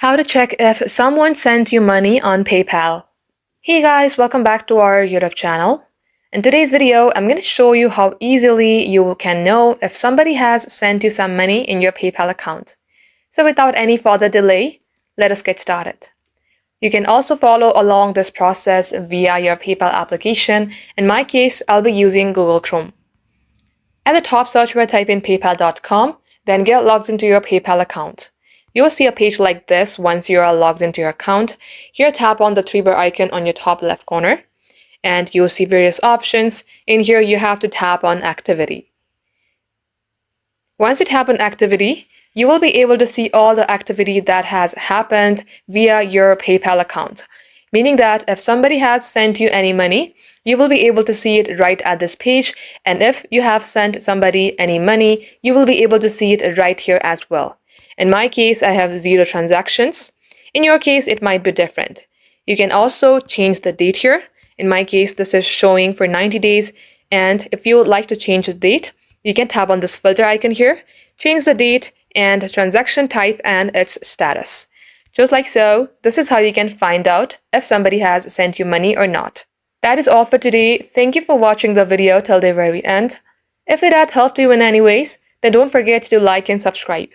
How to check if someone sent you money on PayPal. Hey guys, welcome back to our YouTube channel. In today's video, I'm going to show you how easily you can know if somebody has sent you some money in your PayPal account. So without any further delay, let us get started. You can also follow along this process via your PayPal application. In my case, I'll be using Google Chrome. At the top search bar, type in paypal.com, then get logged into your PayPal account. You will see a page like this once you are logged into your account. Here, tap on the three-bar icon on your top left corner, and you will see various options. In here, you have to tap on Activity. Once you tap on Activity, you will be able to see all the activity that has happened via your PayPal account, meaning that if somebody has sent you any money, you will be able to see it right at this page, and if you have sent somebody any money, you will be able to see it right here as well. In my case, I have 0 transactions. In your case, it might be different. You can also change the date here. In my case, this is showing for 90 days, and if you would like to change the date, you can tap on this filter icon here, change the date and transaction type and its status. Just like so, this is how you can find out if somebody has sent you money or not. That is all for today. Thank you for watching the video till the very end. If it had helped you in any ways, then don't forget to like and subscribe.